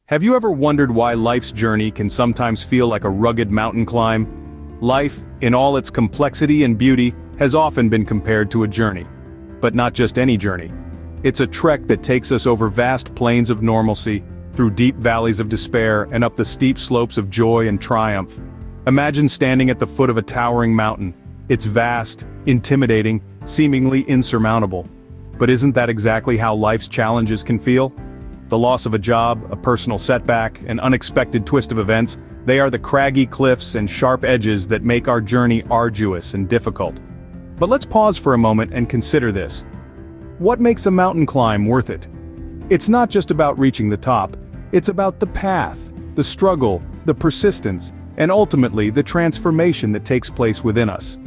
Have you ever wondered why life's journey can sometimes feel like a rugged mountain climb? Life, in all its complexity and beauty, has often been compared to a journey. But not just any journey. It's a trek that takes us over vast plains of normalcy, through deep valleys of despair, and up the steep slopes of joy and triumph. Imagine standing at the foot of a towering mountain. It's vast, intimidating, seemingly insurmountable. But isn't that exactly how life's challenges can feel? The loss of a job, a personal setback, an unexpected twist of events, they are the craggy cliffs and sharp edges that make our journey arduous and difficult. But let's pause for a moment and consider this. What makes a mountain climb worth it? It's not just about reaching the top, it's about the path, the struggle, the persistence, and ultimately the transformation that takes place within us.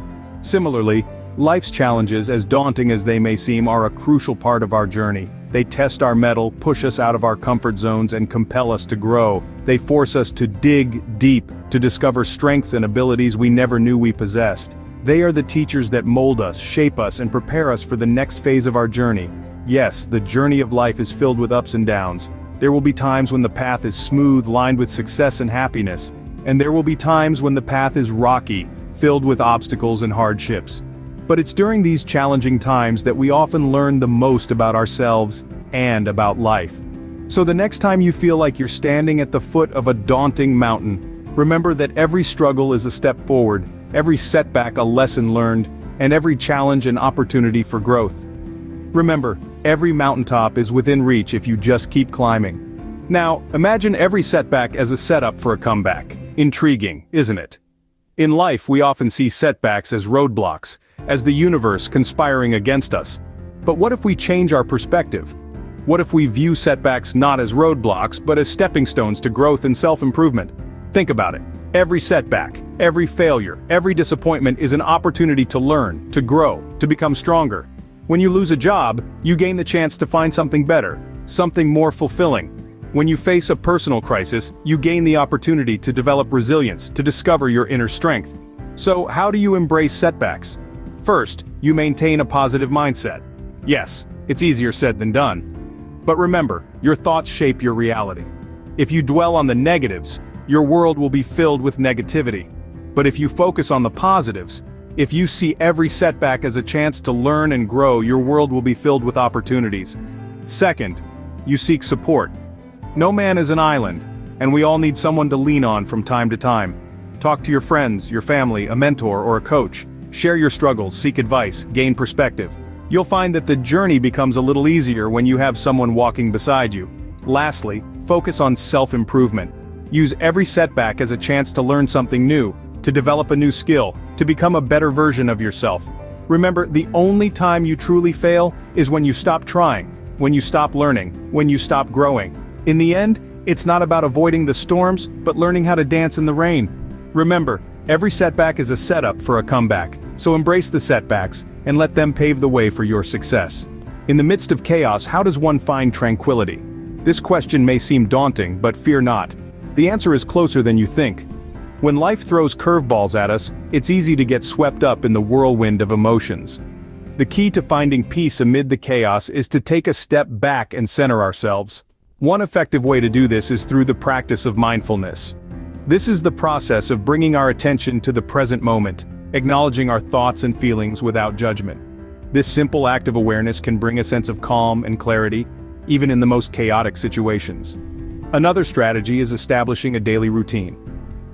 Similarly, life's challenges, as daunting as they may seem, are a crucial part of our journey. They test our mettle, push us out of our comfort zones, and compel us to grow. They force us to dig deep, to discover strengths and abilities we never knew we possessed. They are the teachers that mold us, shape us, and prepare us for the next phase of our journey. Yes, the journey of life is filled with ups and downs. There will be times when the path is smooth, lined with success and happiness. And there will be times when the path is rocky, filled with obstacles and hardships. But it's during these challenging times that we often learn the most about ourselves and about life. So the next time you feel like you're standing at the foot of a daunting mountain, remember that every struggle is a step forward, every setback a lesson learned, and every challenge an opportunity for growth. Remember, every mountaintop is within reach if you just keep climbing. Now, imagine every setback as a setup for a comeback. Intriguing, isn't it? In life, we often see setbacks as roadblocks, as the universe conspiring against us. But what if we change our perspective? What if we view setbacks not as roadblocks, but as stepping stones to growth and self-improvement? Think about it. Every setback, every failure, every disappointment is an opportunity to learn, to grow, to become stronger. When you lose a job, you gain the chance to find something better, something more fulfilling. When you face a personal crisis, you gain the opportunity to develop resilience, to discover your inner strength. So, how do you embrace setbacks? First, you maintain a positive mindset. Yes, it's easier said than done. But remember, your thoughts shape your reality. If you dwell on the negatives, your world will be filled with negativity. But if you focus on the positives, if you see every setback as a chance to learn and grow, your world will be filled with opportunities. Second, you seek support. No man is an island, and we all need someone to lean on from time to time. Talk to your friends, your family, a mentor, or a coach. Share your struggles, seek advice, gain perspective. You'll find that the journey becomes a little easier when you have someone walking beside you. Lastly, focus on self-improvement. Use every setback as a chance to learn something new, to develop a new skill, to become a better version of yourself. Remember, the only time you truly fail is when you stop trying, when you stop learning, when you stop growing. In the end, it's not about avoiding the storms, but learning how to dance in the rain. Remember, every setback is a setup for a comeback, so embrace the setbacks and let them pave the way for your success. In the midst of chaos, how does one find tranquility? This question may seem daunting, but fear not. The answer is closer than you think. When life throws curveballs at us, it's easy to get swept up in the whirlwind of emotions. The key to finding peace amid the chaos is to take a step back and center ourselves. One effective way to do this is through the practice of mindfulness. This is the process of bringing our attention to the present moment, acknowledging our thoughts and feelings without judgment. This simple act of awareness can bring a sense of calm and clarity, even in the most chaotic situations. Another strategy is establishing a daily routine.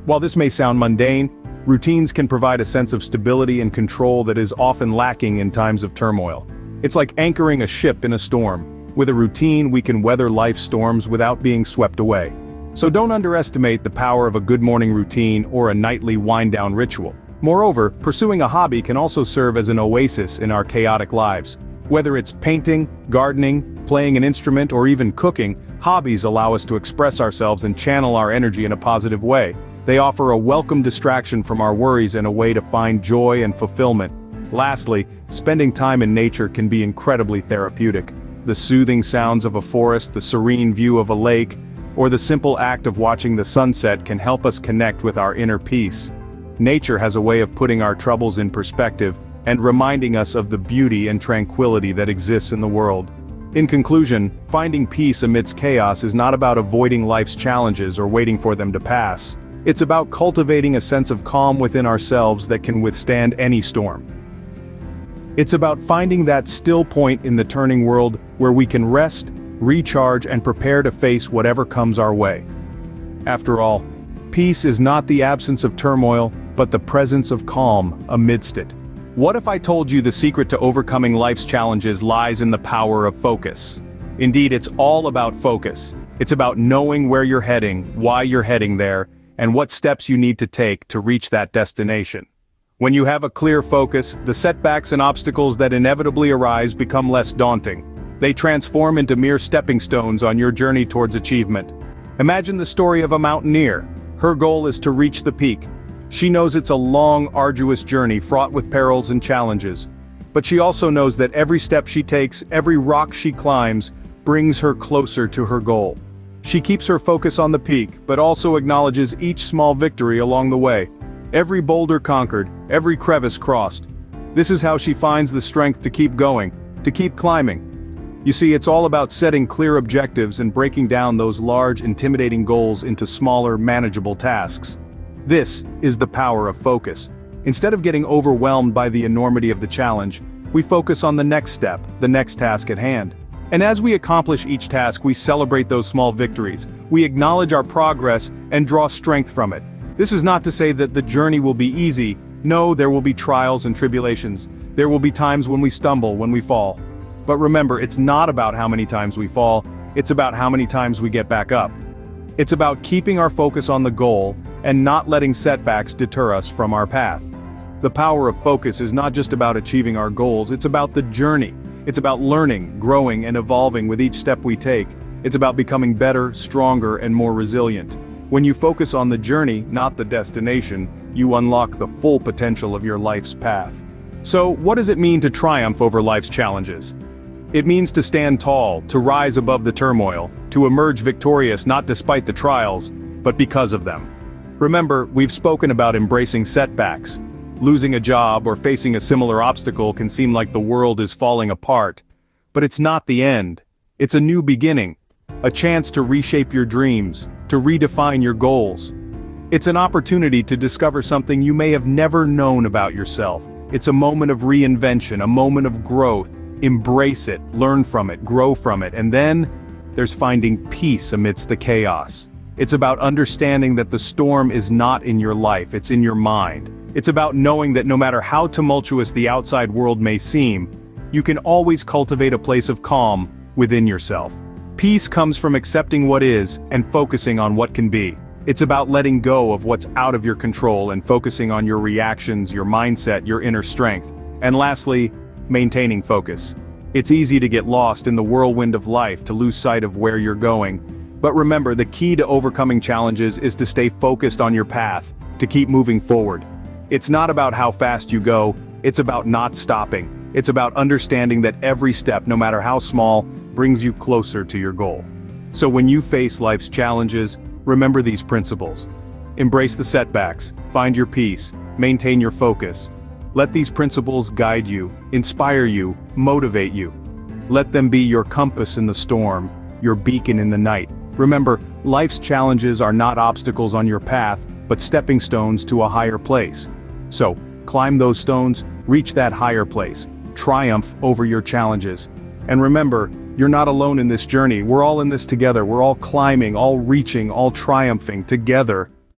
While this may sound mundane, routines can provide a sense of stability and control that is often lacking in times of turmoil. It's like anchoring a ship in a storm. With a routine, we can weather life's storms without being swept away. So don't underestimate the power of a good morning routine or a nightly wind-down ritual. Moreover, pursuing a hobby can also serve as an oasis in our chaotic lives. Whether it's painting, gardening, playing an instrument, or even cooking, hobbies allow us to express ourselves and channel our energy in a positive way. They offer a welcome distraction from our worries and a way to find joy and fulfillment. Lastly, spending time in nature can be incredibly therapeutic. The soothing sounds of a forest, the serene view of a lake, or the simple act of watching the sunset can help us connect with our inner peace. Nature has a way of putting our troubles in perspective and reminding us of the beauty and tranquility that exists in the world. In conclusion, finding peace amidst chaos is not about avoiding life's challenges or waiting for them to pass. It's about cultivating a sense of calm within ourselves that can withstand any storm. It's about finding that still point in the turning world where we can rest, recharge, and prepare to face whatever comes our way. After all, peace is not the absence of turmoil, but the presence of calm amidst it. What if I told you the secret to overcoming life's challenges lies in the power of focus? Indeed, it's all about focus. It's about knowing where you're heading, why you're heading there, and what steps you need to take to reach that destination. When you have a clear focus, the setbacks and obstacles that inevitably arise become less daunting. They transform into mere stepping stones on your journey towards achievement. Imagine the story of a mountaineer. Her goal is to reach the peak. She knows it's a long, arduous journey fraught with perils and challenges. But she also knows that every step she takes, every rock she climbs, brings her closer to her goal. She keeps her focus on the peak, but also acknowledges each small victory along the way. Every boulder conquered, every crevice crossed. This is how she finds the strength to keep going, to keep climbing. You see, it's all about setting clear objectives and breaking down those large, intimidating goals into smaller, manageable tasks. This is the power of focus. Instead of getting overwhelmed by the enormity of the challenge, we focus on the next step, the next task at hand. And as we accomplish each task, we celebrate those small victories. We acknowledge our progress and draw strength from it. This is not to say that the journey will be easy. No, there will be trials and tribulations. There will be times when we stumble, when we fall. But remember, it's not about how many times we fall, it's about how many times we get back up. It's about keeping our focus on the goal and not letting setbacks deter us from our path. The power of focus is not just about achieving our goals, it's about the journey. It's about learning, growing, and evolving with each step we take. It's about becoming better, stronger, and more resilient. When you focus on the journey, not the destination, you unlock the full potential of your life's path. So, what does it mean to triumph over life's challenges? It means to stand tall, to rise above the turmoil, to emerge victorious not despite the trials, but because of them. Remember, we've spoken about embracing setbacks. Losing a job or facing a similar obstacle can seem like the world is falling apart. But it's not the end. It's a new beginning. A chance to reshape your dreams, to redefine your goals. It's an opportunity to discover something you may have never known about yourself. It's a moment of reinvention, a moment of growth. Embrace it, learn from it, grow from it, and then there's finding peace amidst the chaos. It's about understanding that the storm is not in your life, it's in your mind. It's about knowing that no matter how tumultuous the outside world may seem, you can always cultivate a place of calm within yourself. Peace comes from accepting what is and focusing on what can be. It's about letting go of what's out of your control and focusing on your reactions, your mindset, your inner strength. And lastly, maintaining focus. It's easy to get lost in the whirlwind of life, to lose sight of where you're going. But remember, the key to overcoming challenges is to stay focused on your path, to keep moving forward. It's not about how fast you go, it's about not stopping. It's about understanding that every step, no matter how small, brings you closer to your goal. So when you face life's challenges, remember these principles. Embrace the setbacks, find your peace, maintain your focus. Let these principles guide you, inspire you, motivate you. Let them be your compass in the storm, your beacon in the night. Remember, life's challenges are not obstacles on your path, but stepping stones to a higher place. So, climb those stones, reach that higher place, triumph over your challenges. And remember, you're not alone in this journey. We're all in this together. We're all climbing, all reaching, all triumphing together.